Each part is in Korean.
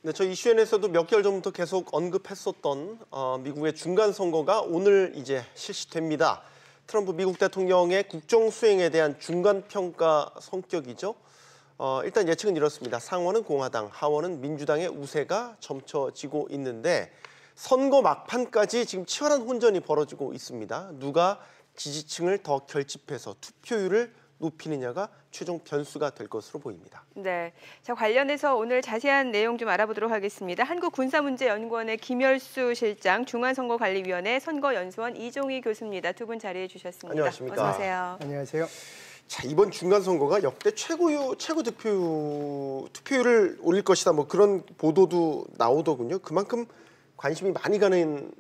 네, 저 이슈엔에서도 몇 개월 전부터 계속 언급했었던 미국의 중간 선거가 오늘 이제 실시됩니다. 트럼프 미국 대통령의 국정 수행에 대한 중간 평가 성격이죠. 일단 예측은 이렇습니다. 상원은 공화당, 하원은 민주당의 우세가 점쳐지고 있는데 선거 막판까지 지금 치열한 혼전이 벌어지고 있습니다. 누가 지지층을 더 결집해서 투표율을 높이느냐가 최종 변수가 될 것으로 보입니다. 네, 자 관련해서 오늘 자세한 내용 좀 알아보도록 하겠습니다. 한국군사문제연구원의 김열수 실장, 중앙선거관리위원회 선거연수원 이종희 교수입니다. 두 분 자리해 주셨습니다. 안녕하십니까? 어서 오세요. 안녕하세요. 자, 이번 중간 선거가 역대 최고 투표율을 올릴 것이다. 뭐 그런 보도도 나오더군요. 그만큼 관심이 많이 가는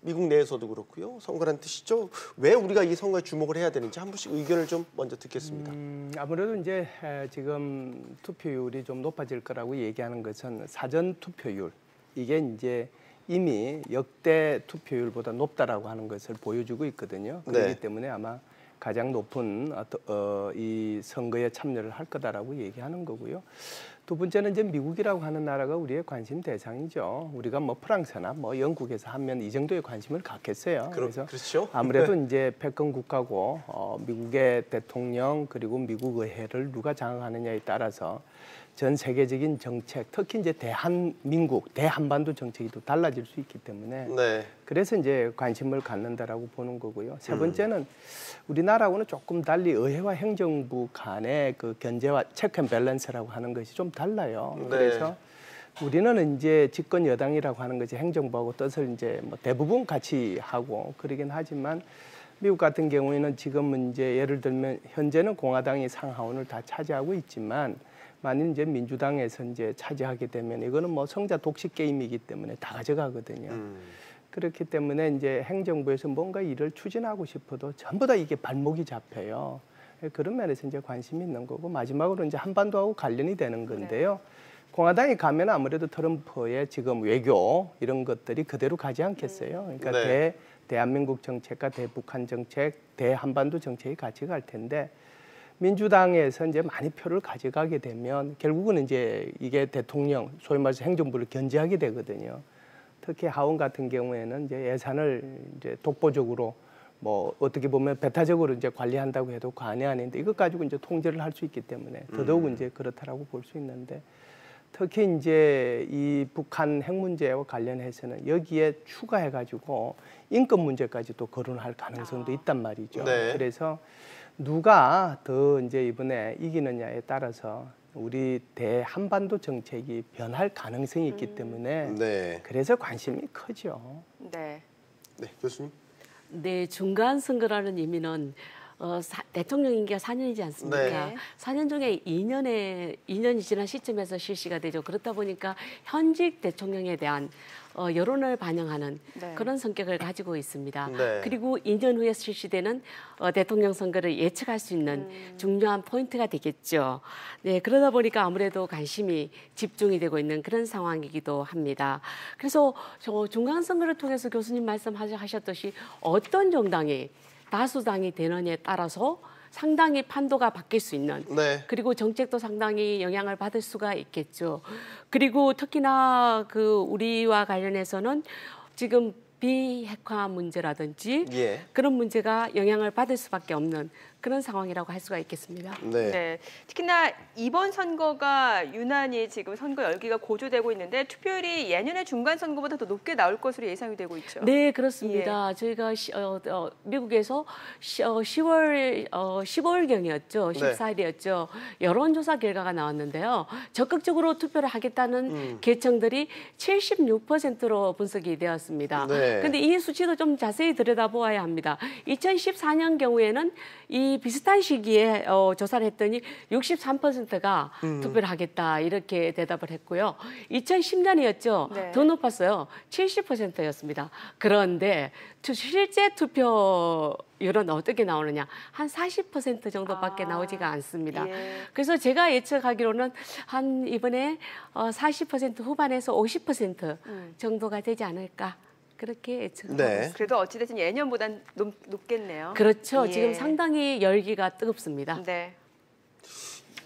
미국 내에서도 그렇고요. 선거란 뜻이죠. 왜 우리가 이 선거에 주목을 해야 되는지 한 분씩 의견을 좀 먼저 듣겠습니다. 아무래도 이제 지금 투표율이 좀 높아질 거라고 얘기하는 것은 사전 투표율, 이게 이제 이미 역대 투표율보다 높다라고 하는 것을 보여주고 있거든요. 그렇기 네. 때문에 아마 가장 높은 이 선거에 참여를 할 거다라고 얘기하는 거고요. 두 번째는 이제 미국이라고 하는 나라가 우리의 관심 대상이죠. 우리가 뭐 프랑스나 뭐 영국에서 하면 이 정도의 관심을 갖겠어요. 그래서 그렇죠. 아무래도 이제 패권 국가고 미국의 대통령 그리고 미국 의회를 누가 장악하느냐에 따라서 전 세계적인 정책, 특히 이제 대한민국, 대한반도 정책이 또 달라질 수 있기 때문에 네. 그래서 이제 관심을 갖는다라고 보는 거고요. 세 번째는 우리나라하고는 조금 달리 의회와 행정부 간의 그 견제와 체크 앤 밸런스라고 하는 것이 좀 달라요. 네. 그래서 우리는 이제 집권 여당이라고 하는 것이 행정부하고 뜻을 이제 뭐 대부분 같이 하고 그러긴 하지만 미국 같은 경우에는 지금은 이제 예를 들면 현재는 공화당이 상하원을 다 차지하고 있지만 만일 이제 민주당에서 이제 차지하게 되면 이거는 뭐 성자 독식 게임이기 때문에 다 가져가거든요. 그렇기 때문에 이제 행정부에서 뭔가 일을 추진하고 싶어도 전부 다 이게 발목이 잡혀요. 그런 면에서 이제 관심이 있는 거고 마지막으로 이제 한반도하고 관련이 되는 건데요. 공화당이 가면 아무래도 트럼프의 지금 외교 이런 것들이 그대로 가지 않겠어요. 그러니까 대한민국 정책과 대북한 정책, 대한반도 정책이 같이 갈 텐데 민주당에서 이제 많이 표를 가져가게 되면 결국은 이제 이게 대통령, 소위 말해서 행정부를 견제하게 되거든요. 특히 하원 같은 경우에는 이제 예산을 이제 독보적으로 뭐 어떻게 보면 배타적으로 이제 관리한다고 해도 과언이 아닌데 이것 가지고 이제 통제를 할 수 있기 때문에 더더욱 이제 그렇다라고 볼 수 있는데 특히 이제 이 북한 핵 문제와 관련해서는 여기에 추가해가지고 인권 문제까지 또 거론할 가능성도 있단 말이죠. 네. 그래서 누가 더 이제 이번에 이기느냐에 따라서 우리 대한반도 정책이 변할 가능성이 있기 때문에 그래서 관심이 크죠. 네. 네, 교수님. 네, 중간 선거라는 의미는 대통령 임기가 4년이지 않습니까? 네. 4년 중에 2년이 지난 시점에서 실시가 되죠. 그렇다 보니까 현직 대통령에 대한 여론을 반영하는 그런 성격을 가지고 있습니다. 그리고 2년 후에 실시되는 대통령 선거를 예측할 수 있는 중요한 포인트가 되겠죠. 네, 그러다 보니까 아무래도 관심이 집중이 되고 있는 그런 상황이기도 합니다. 그래서 저 중간 선거를 통해서 교수님 말씀하셨듯이 어떤 정당이 다수당이 되느냐에 따라서 상당히 판도가 바뀔 수 있는 그리고 정책도 상당히 영향을 받을 수가 있겠죠. 그리고 특히나 그 우리와 관련해서는 지금 비핵화 문제라든지 그런 문제가 영향을 받을 수밖에 없는 그런 상황이라고 할 수가 있겠습니다. 네. 특히나 이번 선거가 유난히 지금 선거 열기가 고조되고 있는데 투표율이 예년의 중간 선거보다 더 높게 나올 것으로 예상이 되고 있죠. 네, 그렇습니다. 저희가 미국에서 15일경이었죠. 14일이었죠. 여론조사 결과가 나왔는데요. 적극적으로 투표를 하겠다는 계층들이 76%로 분석이 되었습니다. 그런데 이 수치도 좀 자세히 들여다보아야 합니다. 2014년 경우에는 이 비슷한 시기에 조사를 했더니 63%가 투표를 하겠다 이렇게 대답을 했고요. 2010년이었죠. 더 높았어요. 70%였습니다. 그런데 실제 투표율은 어떻게 나오느냐. 한 40% 정도밖에 나오지가 않습니다. 그래서 제가 예측하기로는 한 이번에 40% 후반에서 50% 정도가 되지 않을까. 그렇게 예측합니다. 그래도 어찌됐든 예년보단 높겠네요. 그렇죠. 지금 상당히 열기가 뜨겁습니다.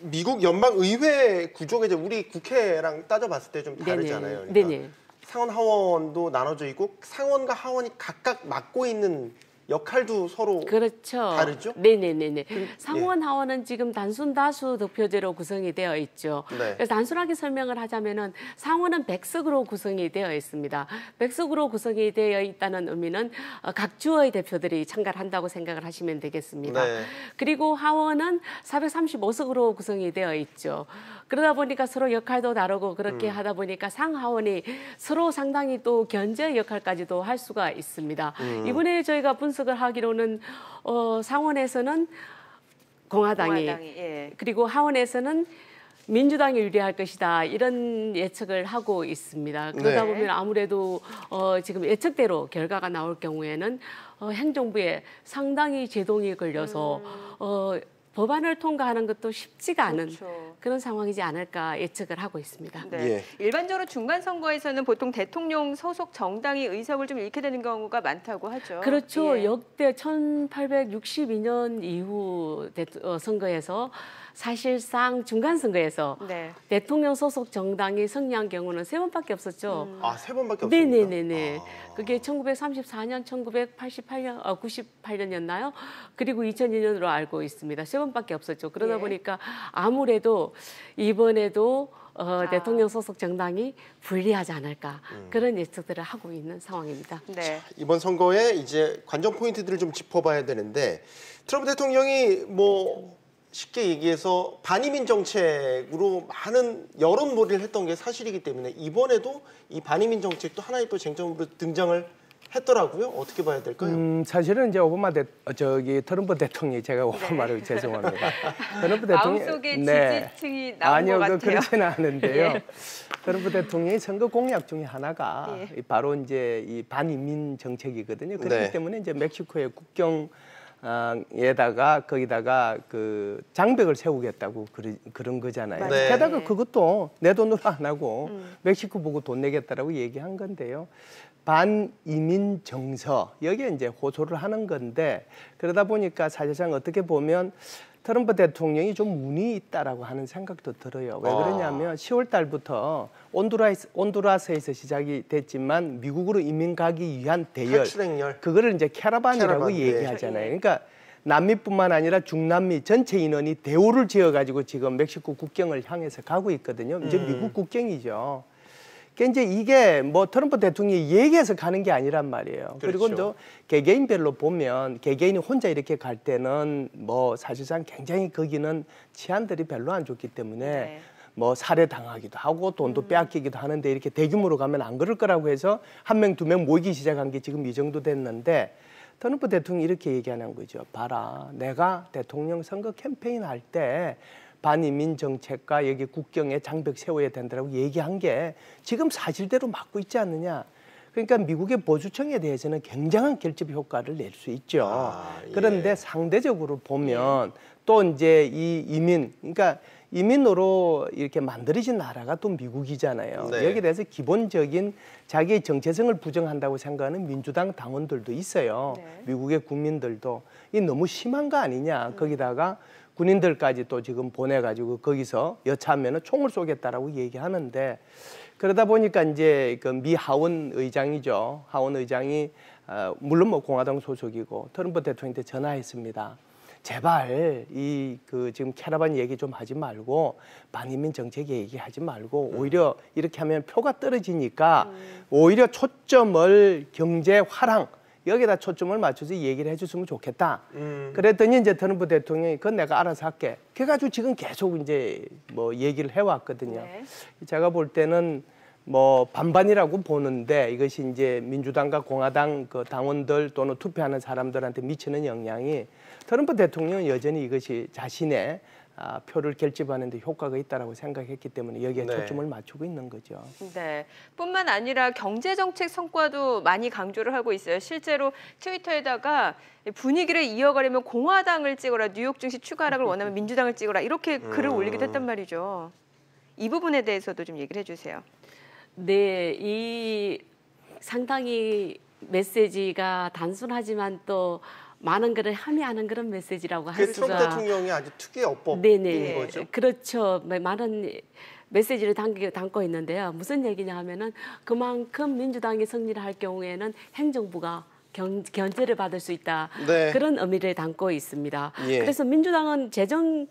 미국 연방 의회 구조가 이제 우리 국회랑 따져봤을 때 좀 다르잖아요. 그러니까 네네. 상원 하원도 나눠져 있고 상원과 하원이 각각 맡고 있는 역할도 서로 그렇죠. 다르죠? 네네네네. 상원 하원은 지금 단순 다수 득표제로 구성이 되어 있죠. 네. 그래서 단순하게 설명을 하자면은 상원은 100석으로 구성이 되어 있습니다. 100석으로 구성이 되어 있다는 의미는 각 주의 대표들이 참가를 한다고 생각을 하시면 되겠습니다. 네. 그리고 하원은 435석으로 구성이 되어 있죠. 그러다 보니까 서로 역할도 다르고 그렇게 하다 보니까 상하원이 서로 상당히 또 견제 역할까지도 할 수가 있습니다. 이번에 저희가 분석을 하기로는 상원에서는 공화당이 예. 그리고 하원에서는 민주당이 유리할 것이다 이런 예측을 하고 있습니다. 그러다 네. 보면 아무래도 지금 예측대로 결과가 나올 경우에는 행정부에 상당히 제동이 걸려서 법안을 통과하는 것도 쉽지가 않은 그렇죠. 그런 상황이지 않을까 예측을 하고 있습니다. 네. 예. 일반적으로 중간 선거에서는 보통 대통령 소속 정당이 의석을 좀 잃게 되는 경우가 많다고 하죠. 그렇죠. 예. 역대 1862년 이후 선거에서 사실상 중간 선거에서 네. 대통령 소속 정당이 승리한 경우는 3번밖에 없었죠. 아, 3번밖에 없습니다. 네네네네. 아. 그게 1934년, 1988년, 98년이었나요? 그리고 2002년으로 알고 있습니다. 3번밖에 없었죠. 그러다 예. 보니까 아무래도 이번에도 대통령 소속 정당이 불리하지 않을까 그런 예측들을 하고 있는 상황입니다. 네. 이번 선거에 이제 관전 포인트들을 좀 짚어봐야 되는데 트럼프 대통령이 뭐 쉽게 얘기해서 반이민 정책으로 많은 여론몰이를 했던 게 사실이기 때문에 이번에도 이 반이민 정책도 하나의 또 쟁점으로 등장을 했더라고요. 어떻게 봐야 될까요? 사실은 이제 트럼프 대통령이 제가 오바마를 죄송합니다. 트럼프 대통령 마음속에 지지층이 나온 아니요, 것 같아요. 그렇지는 않은데요. 예. 트럼프 대통령이 선거 공약 중에 하나가 예. 바로 이제 이 반이민 정책이거든요. 그렇기 네. 때문에 이제 멕시코의 국경에다가 거기다가 그 장벽을 세우겠다고 그런 거잖아요. 네. 게다가 그것도 내 돈으로 안 하고 멕시코 보고 돈 내겠다라고 얘기한 건데요. 반이민 정서 여기에 이제 호소를 하는 건데 그러다 보니까 사실상 어떻게 보면 트럼프 대통령이 좀 운이 있다라고 하는 생각도 들어요. 왜 그러냐면 10월 달부터 온두라스에서 시작이 됐지만 미국으로 이민 가기 위한 대열, 탈출행렬. 그거를 이제 캐러반이라고 캐러반, 얘기하잖아요. 그러니까 남미뿐만 아니라 중남미 전체 인원이 대오를 지어가지고 지금 멕시코 국경을 향해서 가고 있거든요. 이제 미국 국경이죠. 그러니까 이제 이게 뭐 트럼프 대통령이 얘기해서 가는 게 아니란 말이에요. 그렇죠. 그리고 또 개개인별로 보면 개개인이 혼자 이렇게 갈 때는 뭐 사실상 굉장히 거기는 치안들이 별로 안 좋기 때문에 네. 뭐 살해당하기도 하고 돈도 빼앗기기도 하는데 이렇게 대규모로 가면 안 그럴 거라고 해서 1명, 2명 모이기 시작한 게 지금 이 정도 됐는데 트럼프 대통령이 이렇게 얘기하는 거죠. 봐라, 내가 대통령 선거 캠페인 할 때 반이민 정책과 여기 국경에 장벽 세워야 된다고 얘기한 게 지금 사실대로 맞고 있지 않느냐. 그러니까 미국의 보수층에 대해서는 굉장한 결집 효과를 낼 수 있죠. 예. 그런데 상대적으로 보면 또 이제 이 이민, 그러니까 이민으로 이렇게 만들어진 나라가 또 미국이잖아요. 네. 여기에 대해서 기본적인 자기의 정체성을 부정한다고 생각하는 민주당 당원들도 있어요. 네. 미국의 국민들도. 이 너무 심한 거 아니냐. 거기다가 군인들까지 또 지금 보내가지고 거기서 여차하면 총을 쏘겠다라고 얘기하는데 그러다 보니까 이제 그 미 하원 의장이죠. 하원 의장이 물론 뭐 공화당 소속이고 트럼프 대통령한테 전화했습니다. 제발 지금 캐러반 얘기 좀 하지 말고 반이민 정책 얘기하지 말고 오히려 이렇게 하면 표가 떨어지니까 오히려 초점을 경제 활황 여기다 초점을 맞춰서 얘기를 해줬으면 좋겠다. 그랬더니 이제 트럼프 대통령이 그건 내가 알아서 할게. 그래가지고 지금 계속 이제 뭐 얘기를 해왔거든요. 네. 제가 볼 때는 뭐 반반이라고 보는데 이것이 이제 민주당과 공화당 그 당원들 또는 투표하는 사람들한테 미치는 영향이 트럼프 대통령은 여전히 이것이 자신의 표를 결집하는 데 효과가 있다라고 생각했기 때문에 여기에 네. 초점을 맞추고 있는 거죠. 네. 뿐만 아니라 경제 정책 성과도 많이 강조를 하고 있어요. 실제로 트위터에다가 분위기를 이어가려면 공화당을 찍어라, 뉴욕 증시 추가 하락을 원하면 민주당을 찍어라 이렇게 글을 올리기도 했단 말이죠. 이 부분에 대해서도 좀 얘기를 해주세요. 네, 이 상당히 메시지가 단순하지만 또 많은 것을 함의하는 그런 메시지라고 할 트럼프 수가. 대통령의 아주 특유의 어법인 네네. 거죠. 그렇죠. 많은 메시지를 담고 있는데요. 무슨 얘기냐 하면은 그만큼 민주당이 승리를 할 경우에는 행정부가 견제를 받을 수 있다. 네. 그런 의미를 담고 있습니다. 예. 그래서 민주당은 재정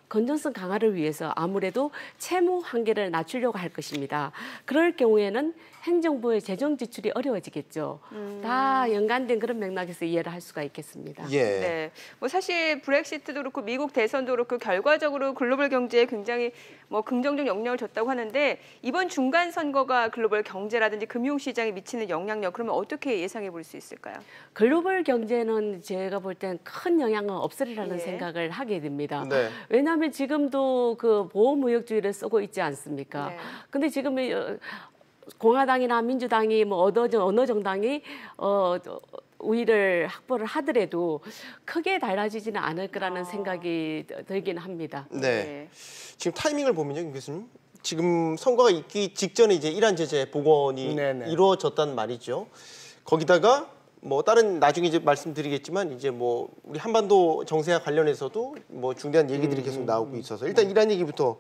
건전성 강화를 위해서 아무래도 채무 한계를 낮추려고 할 것입니다. 그럴 경우에는 행정부의 재정 지출이 어려워지겠죠. 다 연관된 그런 맥락에서 이해를 할 수가 있겠습니다. 예. 네, 뭐 사실 브렉시트도 그렇고 미국 대선도 그렇고 결과적으로 글로벌 경제에 굉장히 뭐 긍정적 영향을 줬다고 하는데 이번 중간 선거가 글로벌 경제라든지 금융 시장에 미치는 영향력 그러면 어떻게 예상해 볼 수 있을까요? 글로벌 경제는 제가 볼 땐 큰 영향은 없으리라는 예. 생각을 하게 됩니다. 네. 왜냐하면 지금도 그 보호무역주의를 쓰고 있지 않습니까? 네. 근데 지금 공화당이나 민주당이 뭐 어느 정당이 우위를 확보를 하더라도 크게 달라지지는 않을 거라는 생각이 들긴 합니다. 네. 지금 타이밍을 보면요, 김 교수님. 지금 선거가 있기 직전에 이제 이란 제재 복원이 네네. 이루어졌단 말이죠. 거기다가 뭐 다른 나중에 이제 말씀드리겠지만 이제 뭐 우리 한반도 정세와 관련해서도 뭐 중대한 얘기들이 계속 나오고 있어서 일단 이란 얘기부터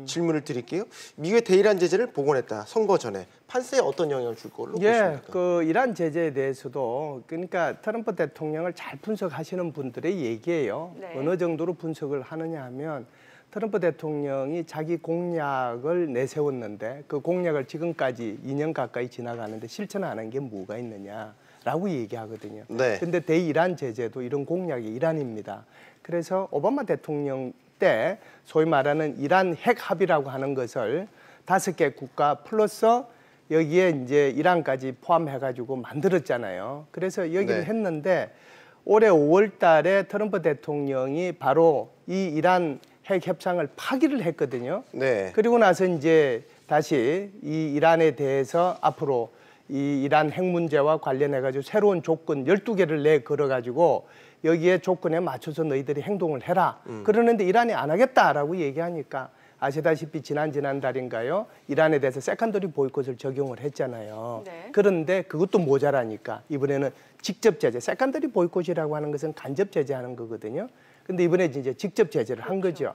질문을 드릴게요. 미국의 대이란 제재를 복원했다. 선거 전에 판세에 어떤 영향을 줄 걸로 보십니까? 그 이란 제재에 대해서도 그러니까 트럼프 대통령을 잘 분석하시는 분들의 얘기예요. 네. 어느 정도로 분석을 하느냐 하면 트럼프 대통령이 자기 공약을 내세웠는데 그 공약을 지금까지 2년 가까이 지나가는데 실천하는 게 뭐가 있느냐라고 얘기하거든요. 네. 근데 대이란 제재도 이런 공약이 일환입니다. 그래서 오바마 대통령 때 소위 말하는 이란 핵 합의라고 하는 것을 5개 국가 플러스 여기에 이제 이란까지 포함해가지고 만들었잖아요. 그래서 여기를 네. 했는데 올해 5월 달에 트럼프 대통령이 바로 이 이란 핵 협상을 파기를 했거든요. 네. 그리고 나서 이제 다시 이 이란에 대해서 앞으로 이 이란 핵 문제와 관련해가지고 새로운 조건 12개를 내걸어가지고 여기에 조건에 맞춰서 너희들이 행동을 해라. 그러는데 이란이 안 하겠다라고 얘기하니까 아시다시피 지난달인가요? 이란에 대해서 세컨더리 보이콧을 적용을 했잖아요. 네. 그런데 그것도 모자라니까 이번에는 직접 제재, 세컨더리 보이콧이라고 하는 것은 간접 제재하는 거거든요. 근데 이번에 이제 직접 제재를 한 거죠.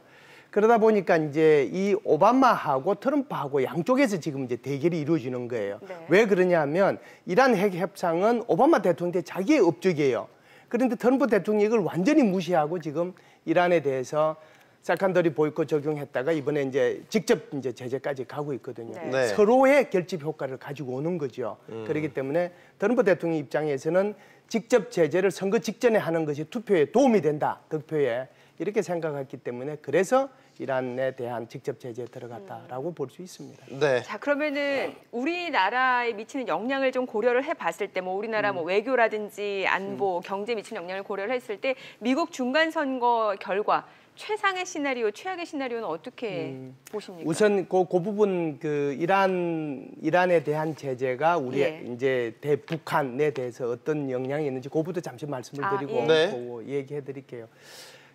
그러다 보니까 이제 이 오바마하고 트럼프하고 양쪽에서 지금 이제 대결이 이루어지는 거예요. 네. 왜 그러냐면 이란 핵 협상은 오바마 대통령의 자기의 업적이에요. 그런데 트럼프 대통령이 이걸 완전히 무시하고 지금 이란에 대해서 세컨더리 보이콧 적용했다가 이번에 이제 직접 이제 제재까지 가고 있거든요. 네. 네. 서로의 결집 효과를 가지고 오는 거죠. 그렇기 때문에 트럼프 대통령 입장에서는 직접 제재를 선거 직전에 하는 것이 투표에 도움이 된다. 득표에. 이렇게 생각했기 때문에 그래서 이란에 대한 직접 제재에 들어갔다라고 볼 수 있습니다. 네. 자, 그러면은 우리나라에 미치는 영향을 좀 고려를 해봤을 때, 뭐 우리나라 뭐 외교라든지 안보, 경제 미치는 영향을 고려를 했을 때 미국 중간 선거 결과 최상의 시나리오, 최악의 시나리오는 어떻게 보십니까? 우선 그 부분 그 이란에 대한 제재가 우리 예. 이제 대북한에 대해서 어떤 영향이 있는지 그부터 잠시 말씀을 드리고 예. 네. 그거 얘기해 드릴게요.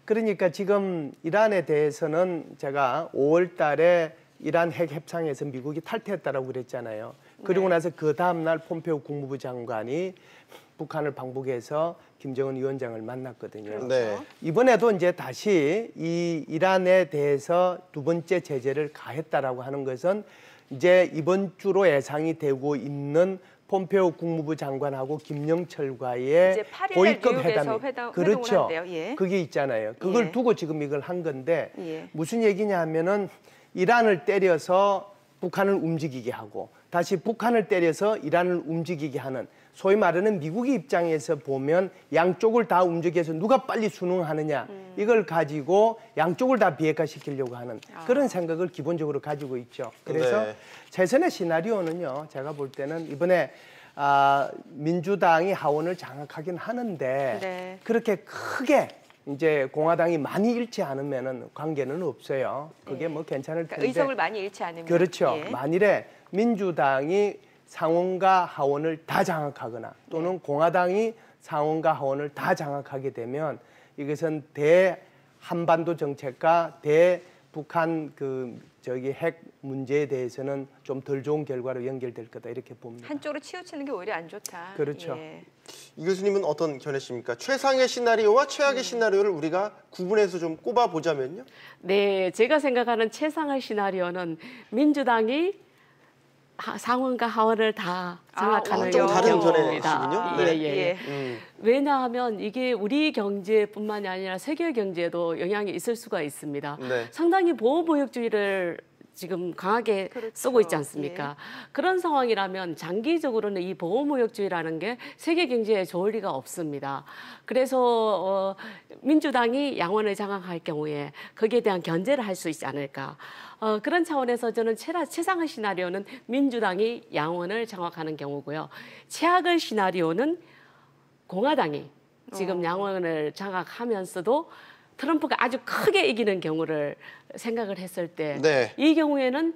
그러니까 지금 이란에 대해서는 제가 5월 달에 이란 핵 협상에서 미국이 탈퇴했다라고 그랬잖아요. 그리고 네. 나서 그 다음 날 폼페오 국무부 장관이 북한을 방북해서 김정은 위원장을 만났거든요. 네. 이번에도 이제 다시 이 이란에 대해서 두 번째 제재를 가했다라고 하는 것은 이제 이번 주로 예상이 되고 있는 폼페오 국무부 장관하고 김영철과의 이제 8일에 고위급 뉴욕에서 회담이 회동을 그렇죠. 한대요. 예. 그게 있잖아요. 그걸 예. 두고 지금 이걸 한 건데 예. 무슨 얘기냐 하면은 이란을 때려서 북한을 움직이게 하고 다시 북한을 때려서 이란을 움직이게 하는 소위 말하는 미국의 입장에서 보면 양쪽을 다 움직여서 누가 빨리 순응하느냐 이걸 가지고 양쪽을 다 비핵화시키려고 하는 그런 생각을 기본적으로 가지고 있죠. 그래서 네. 최선의 시나리오는요. 제가 볼 때는 이번에 민주당이 하원을 장악하긴 하는데 네. 그렇게 크게 이제 공화당이 많이 잃지 않으면은 관계는 없어요. 그게 뭐 괜찮을 그러니까 텐데. 의석을 많이 잃지 않으면. 그렇죠. 예. 만일에 민주당이 상원과 하원을 다 장악하거나 또는 공화당이 상원과 하원을 다 장악하게 되면 이것은 대한반도 정책과 대북한 그 저기 핵 문제에 대해서는 좀 덜 좋은 결과로 연결될 거다 이렇게 봅니다. 한쪽으로 치우치는 게 오히려 안 좋다. 그렇죠. 예. 이 교수님은 어떤 견해십니까? 최상의 시나리오와 최악의 시나리오를 우리가 구분해서 좀 꼽아보자면요. 네, 제가 생각하는 최상의 시나리오는 민주당이 상원과 하원을 다 장악하는 좀 다른 경우입니다. 견해시군요. 네. 예. 왜냐하면 이게 우리 경제뿐만이 아니라 세계 경제에도 영향이 있을 수가 있습니다. 네. 상당히 보호무역주의를 지금 강하게 그렇죠. 쓰고 있지 않습니까? 그런 상황이라면 장기적으로는 이 보호무역주의라는 게 세계 경제에 좋을 리가 없습니다. 그래서 민주당이 양원을 장악할 경우에 거기에 대한 견제를 할 수 있지 않을까. 그런 차원에서 저는 최상의 시나리오는 민주당이 양원을 장악하는 경우고요. 최악의 시나리오는 공화당이 지금 양원을 장악하면서도 트럼프가 아주 크게 이기는 경우를 생각을 했을 때 이 경우에는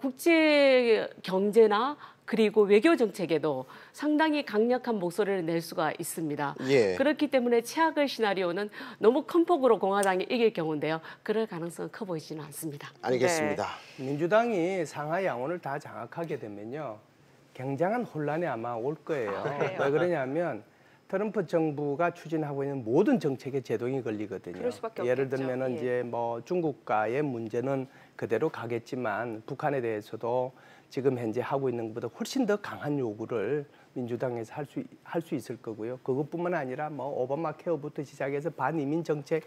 국제 경제나 그리고 외교 정책에도 상당히 강력한 목소리를 낼 수가 있습니다. 그렇기 때문에 최악의 시나리오는 너무 큰 폭으로 공화당이 이길 경우인데요. 그럴 가능성은 커 보이지는 않습니다. 알겠습니다. 민주당이 상하 양원을 다 장악하게 되면요. 굉장한 혼란이 아마 올 거예요. 왜 그러냐면 트럼프 정부가 추진하고 있는 모든 정책에 제동이 걸리거든요. 그럴 수밖에 예를 없겠죠. 들면은 예. 이제 뭐 중국과의 문제는 그대로 가겠지만 북한에 대해서도 지금 현재 하고 있는 것보다 훨씬 더 강한 요구를 민주당에서 할 수 있을 거고요. 그것뿐만 아니라 뭐 오바마 케어부터 시작해서 반이민 정책,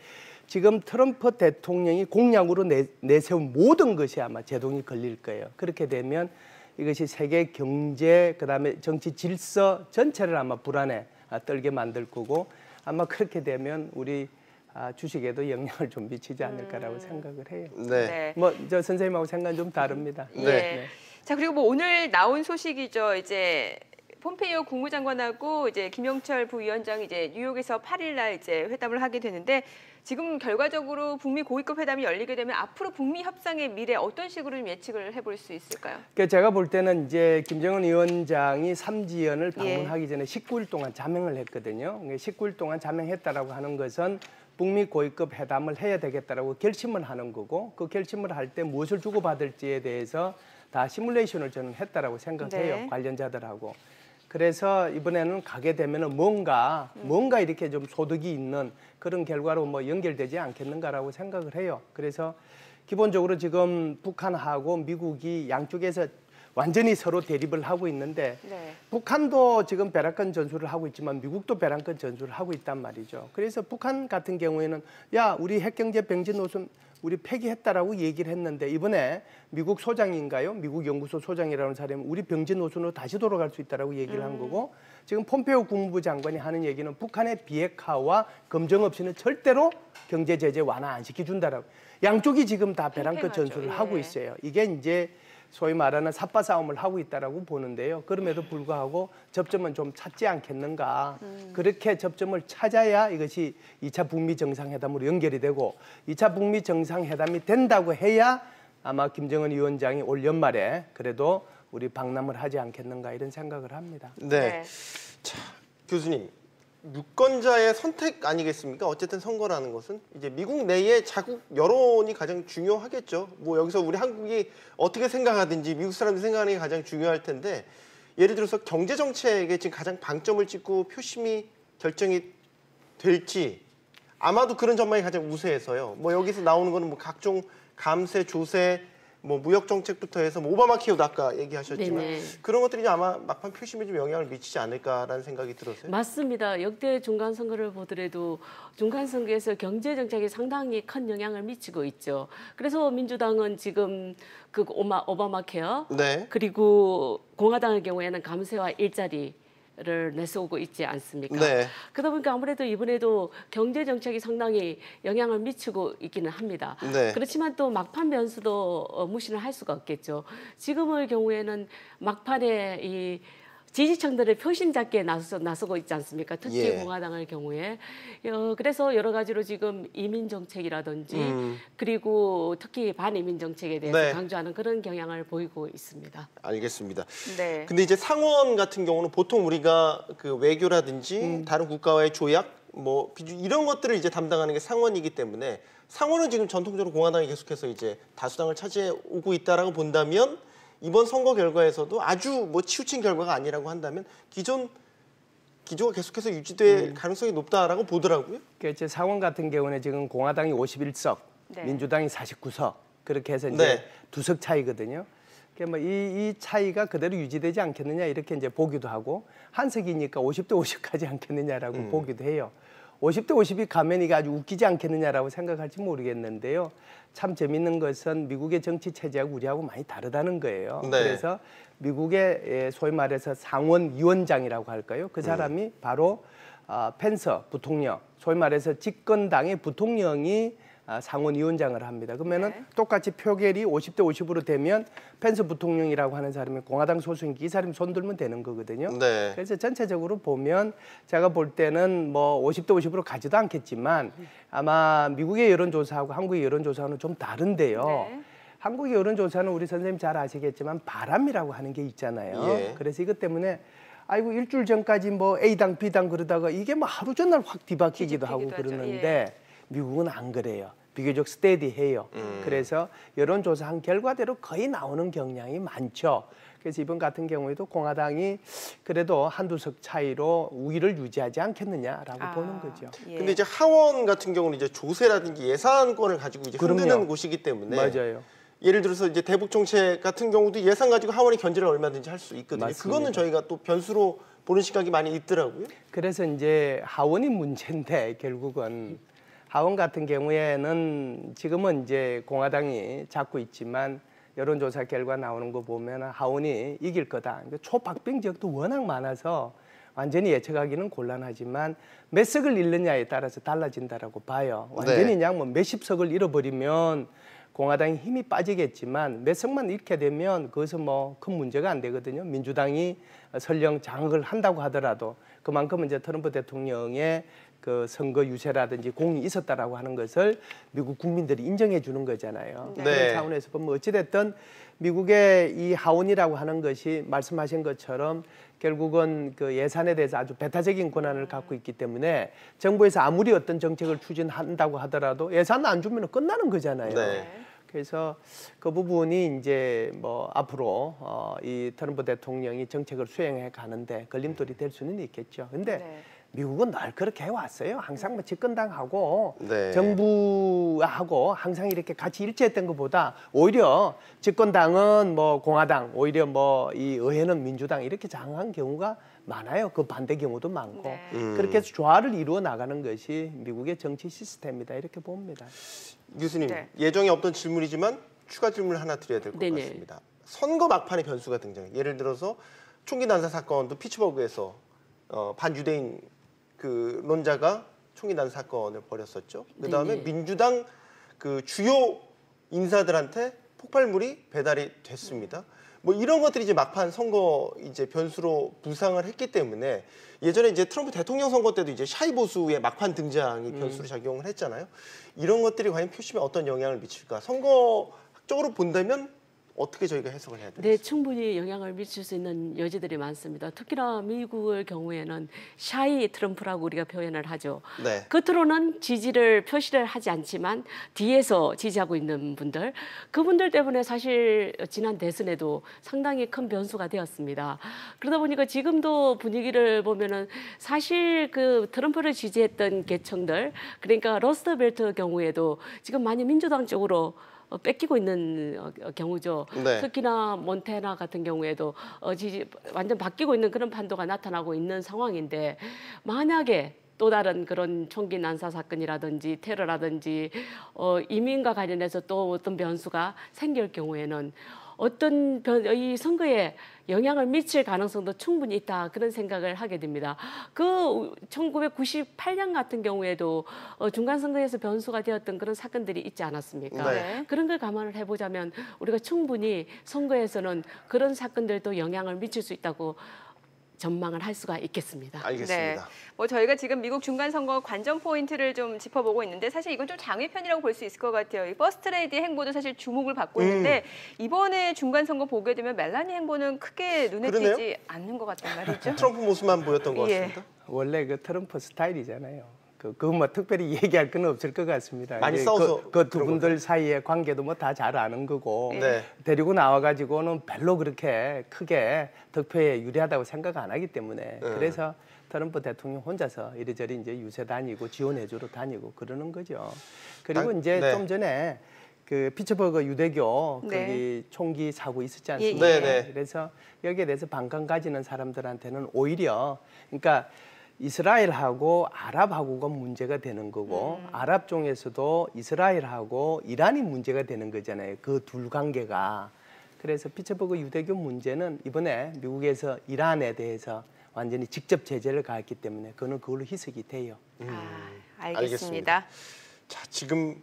지금 트럼프 대통령이 공약으로 내세운 모든 것이 아마 제동이 걸릴 거예요. 그렇게 되면 이것이 세계 경제 그다음에 정치 질서 전체를 아마 불안에 떨게 만들 거고 아마 그렇게 되면 우리 주식에도 영향을 좀 미치지 않을까라고 생각을 해요. 네. 뭐 저 선생님하고 생각은 좀 다릅니다. 네. 자, 그리고 뭐 오늘 나온 소식이죠. 이제 폼페이오 국무장관하고 이제 김영철 부위원장이 이제 뉴욕에서 8일 날 이제 회담을 하게 되는데 지금 결과적으로 북미 고위급 회담이 열리게 되면 앞으로 북미 협상의 미래 어떤 식으로 좀 예측을 해볼 수 있을까요? 그러니까 제가 볼 때는 이제 김정은 위원장이 삼지연을 방문하기 전에 19일 동안 자명을 했거든요. 19일 동안 자명했다라고 하는 것은 북미 고위급 회담을 해야 되겠다라고 결심을 하는 거고 그 결심을 할 때 무엇을 주고받을지에 대해서 다 시뮬레이션을 저는 했다라고 생각해요. 관련자들하고. 그래서 이번에는 가게 되면은 뭔가 이렇게 좀 소득이 있는 그런 결과로 뭐 연결되지 않겠는가라고 생각을 해요. 그래서 기본적으로 지금 북한하고 미국이 양쪽에서 완전히 서로 대립을 하고 있는데 북한도 지금 벼랑끝 전술을 하고 있지만 미국도 벼랑끝 전술을 하고 있단 말이죠. 그래서 북한 같은 경우에는 야 우리 핵경제 병진 노선 우리 폐기했다라고 얘기를 했는데 이번에 미국 소장인가요? 미국 연구소 소장이라는 사람이 우리 병진 노선으로 다시 돌아갈 수 있다라고 얘기를 한 거고 지금 폼페이오 국무부 장관이 하는 얘기는 북한의 비핵화와 검증 없이는 절대로 경제 제재 완화 안 시켜준다라고. 양쪽이 지금 다 벼랑끝 전술을 하고 있어요. 이게 이제 소위 말하는 삿바 싸움을 하고 있다라고 보는데요. 그럼에도 불구하고 접점은 좀 찾지 않겠는가. 그렇게 접점을 찾아야 이것이 2차 북미 정상회담으로 연결이 되고 2차 북미 정상회담이 된다고 해야 아마 김정은 위원장이 올 연말에 그래도 우리 방남을 하지 않겠는가 이런 생각을 합니다. 네. 자, 교수님. 유권자의 선택 아니겠습니까? 어쨌든 선거라는 것은 이제 미국 내의 자국 여론이 가장 중요하겠죠. 뭐 여기서 우리 한국이 어떻게 생각하든지 미국 사람들이 생각하는 게 가장 중요할 텐데 예를 들어서 경제 정책에 지금 가장 방점을 찍고 표심이 결정이 될지 아마도 그런 전망이 가장 우세해서요. 뭐 여기서 나오는 거는 뭐 각종 감세, 조세, 뭐 무역 정책부터 해서 뭐 오바마 케어도 아까 얘기하셨지만 그런 것들이 아마 막판 표심에 좀 영향을 미치지 않을까라는 생각이 들었어요. 맞습니다. 역대 중간 선거를 보더라도 중간 선거에서 경제 정책이 상당히 큰 영향을 미치고 있죠. 그래서 민주당은 지금 그 오바마 케어 그리고 공화당의 경우에는 감세와 일자리 를 내세우고 있지 않습니까? 그러다 보니까 아무래도 이번에도 경제 정책이 상당히 영향을 미치고 있기는 합니다. 그렇지만 또 막판 변수도 무시를 할 수가 없겠죠. 지금의 경우에는 막판에 이 지지층들의 표심 잡기에 나서고 있지 않습니까? 특히 예. 공화당의 경우에. 그래서 여러 가지로 지금 이민 정책이라든지 그리고 특히 반이민 정책에 대해서 네. 강조하는 그런 경향을 보이고 있습니다. 알겠습니다. 네. 근데 이제 상원 같은 경우는 보통 우리가 그 외교라든지 다른 국가와의 조약 뭐 이런 것들을 이제 담당하는 게 상원이기 때문에 상원은 지금 전통적으로 공화당이 계속해서 이제 다수당을 차지해 오고 있다라고 본다면 이번 선거 결과에서도 아주 뭐 치우친 결과가 아니라고 한다면 기존 기조가 계속해서 유지될 가능성이 높다라고 보더라고요. 그러니까 상원 같은 경우는 지금 공화당이 51석, 네. 민주당이 49석 그렇게 해서 이제 네. 2석 차이거든요. 그러니까 이 차이가 그대로 유지되지 않겠느냐 이렇게 이제 보기도 하고 한 석이니까 50대 50 가지 않겠느냐라고 보기도 해요. 50대 50이 가면 이게 아주 웃기지 않겠느냐라고 생각할지 모르겠는데요. 참 재밌는 것은 미국의 정치 체제하고 우리하고 많이 다르다는 거예요. 네. 그래서 미국의 소위 말해서 상원위원장이라고 할까요? 그 사람이 바로 펜스 부통령, 소위 말해서 집권당의 부통령이 상원위원장을 합니다. 그러면은 네. 똑같이 표결이 50대 50으로 되면 펜스 부통령이라고 하는 사람이 공화당 소수니까 이 사람이 손들면 되는 거거든요. 네. 그래서 전체적으로 보면 제가 볼 때는 뭐 50대 50으로 가지도 않겠지만 아마 미국의 여론조사하고 한국의 여론조사는 좀 다른데요. 네. 한국의 여론조사는 우리 선생님 잘 아시겠지만 바람이라고 하는 게 있잖아요. 예. 그래서 이것 때문에 아이고 일주일 전까지 뭐 A당 B당 그러다가 이게 뭐 하루 전날 확 뒤바뀌기도 하고 뒤집히기도 하죠. 그러는데 미국은 안 그래요. 비교적 스테디해요. 그래서 여론조사한 결과대로 거의 나오는 경향이 많죠. 그래서 이번 같은 경우에도 공화당이 그래도 한두 석 차이로 우위를 유지하지 않겠느냐라고 보는 거죠. 예. 근데 이제 하원 같은 경우는 이제 조세라든지 예산권을 가지고 이제 흔드는 그럼요. 곳이기 때문에 맞아요. 예를 들어서 이제 대북 정책 같은 경우도 예산 가지고 하원이 견제를 얼마든지 할 수 있거든요. 맞습니다. 그거는 저희가 또 변수로 보는 시각이 많이 있더라고요. 그래서 이제 하원이 문제인데 결국은 하원 같은 경우에는 지금은 이제 공화당이 잡고 있지만 여론조사 결과 나오는 거 보면 하원이 이길 거다. 초박빙 지역도 워낙 많아서 완전히 예측하기는 곤란하지만 몇 석을 잃느냐에 따라서 달라진다라고 봐요. 완전히 네. 그냥 뭐 몇십 석을 잃어버리면 공화당이 힘이 빠지겠지만 몇 석만 잃게 되면 그것은 뭐 큰 문제가 안 되거든요. 민주당이 설령 장악을 한다고 하더라도 그만큼 이제 트럼프 대통령의 그 선거 유세라든지 공이 있었다라고 하는 것을 미국 국민들이 인정해 주는 거잖아요. 네. 그런 차원에서 보면 어찌됐든 미국의 이 하원이라고 하는 것이 말씀하신 것처럼 결국은 그 예산에 대해서 아주 배타적인 권한을 갖고 있기 때문에 정부에서 아무리 어떤 정책을 추진한다고 하더라도 예산 안 주면 끝나는 거잖아요. 네. 그래서 그 부분이 이제 뭐 앞으로 이 트럼프 대통령이 정책을 수행해 가는데 걸림돌이 될 수는 있겠죠. 근데 네. 미국은 늘 그렇게 해왔어요. 항상 뭐 집권당하고 네. 정부하고 항상 이렇게 같이 일치했던 것보다 오히려 집권당은 뭐 공화당, 오히려 뭐 이 의회는 민주당 이렇게 장악한 경우가 많아요. 그 반대 경우도 많고 네. 그렇게 해서 조화를 이루어 나가는 것이 미국의 정치 시스템이다 이렇게 봅니다. 교수님, 네. 예정에 없던 질문이지만 추가 질문을 하나 드려야 될 것 네네. 같습니다. 선거 막판에 변수가 등장해요. 예를 들어서 총기 난사 사건도 피츠버그에서 반유대인 그 론자가 총기 난사 사건을 벌였었죠. 그다음에 네네. 민주당 그 주요 인사들한테 폭발물이 배달이 됐습니다. 뭐 이런 것들이 이제 막판 선거 이제 변수로 부상을 했기 때문에 예전에 이제 트럼프 대통령 선거 때도 이제 샤이 보수의 막판 등장이 변수로 작용을 했잖아요. 이런 것들이 과연 표심에 어떤 영향을 미칠까? 선거학적으로 본다면 어떻게 저희가 해석을 해야 될지. 네, 충분히 영향을 미칠 수 있는 여지들이 많습니다. 특히나 미국의 경우에는 샤이 트럼프라고 우리가 표현을 하죠. 네. 겉으로는 지지를 표시를 하지 않지만 뒤에서 지지하고 있는 분들, 그분들 때문에 사실 지난 대선에도 상당히 큰 변수가 되었습니다. 그러다 보니까 지금도 분위기를 보면은 사실 그 트럼프를 지지했던 계층들, 그러니까 러스트벨트 경우에도 지금 많이 민주당 쪽으로 뺏기고 있는 경우죠. 네. 특히나 몬태나 같은 경우에도 완전 바뀌고 있는 그런 판도가 나타나고 있는 상황인데 만약에 또 다른 그런 총기 난사 사건이라든지 테러라든지 이민과 관련해서 또 어떤 변수가 생길 경우에는 이 선거에 영향을 미칠 가능성도 충분히 있다 그런 생각을 하게 됩니다. 그 1998년 같은 경우에도 중간 선거에서 변수가 되었던 그런 사건들이 있지 않았습니까? 네. 그런 걸 감안을 해보자면 우리가 충분히 선거에서는 그런 사건들도 영향을 미칠 수 있다고 전망을 할 수가 있겠습니다. 알겠습니다. 뭐 저희가 지금 미국 중간 선거 관전 포인트를 좀 짚어보고 있는데 사실 이건 좀 장외편이라고 볼 수 있을 것 같아요. 이 퍼스트 레이디의 행보도 사실 주목을 받고 있는데 이번에 중간 선거 보게 되면 멜라니 행보는 크게 눈에 그러네요. 띄지 않는 것 같단 말이죠. 트럼프 모습만 보였던 것 같습니다. 원래 그 트럼프 스타일이잖아요. 그거 뭐 특별히 얘기할 건 없을 것 같습니다. 많이 싸워서 그 두 분들 사이의 관계도 뭐 다 잘 아는 거고 네. 데리고 나와가지고는 별로 그렇게 크게 득표에 유리하다고 생각 안 하기 때문에 그래서 트럼프 대통령 혼자서 이리저리 이제 유세 다니고 지원해주러 다니고 그러는 거죠. 그리고 이제 네. 좀 전에 그 피츠버그 유대교 네. 거기 총기 사고 있었지 않습니까? 네, 네. 그래서 여기에 대해서 반감 가지는 사람들한테는 오히려 그러니까 이스라엘하고 아랍하고가 문제가 되는 거고 아랍 중에서도 이스라엘하고 이란이 문제가 되는 거잖아요. 그 둘 관계가. 그래서 피츠버그 유대교 문제는 이번에 미국에서 이란에 대해서 완전히 직접 제재를 가했기 때문에 그거는 그걸로 희석이 돼요. 알겠습니다. 자, 지금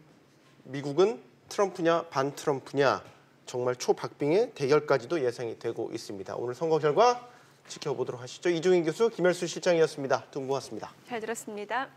미국은 트럼프냐 반 트럼프냐 정말 초박빙의 대결까지도 예상이 되고 있습니다. 오늘 선거 결과 지켜보도록 하시죠. 이종인 교수, 김열수 실장이었습니다. 두 분 고맙습니다. 잘 들었습니다.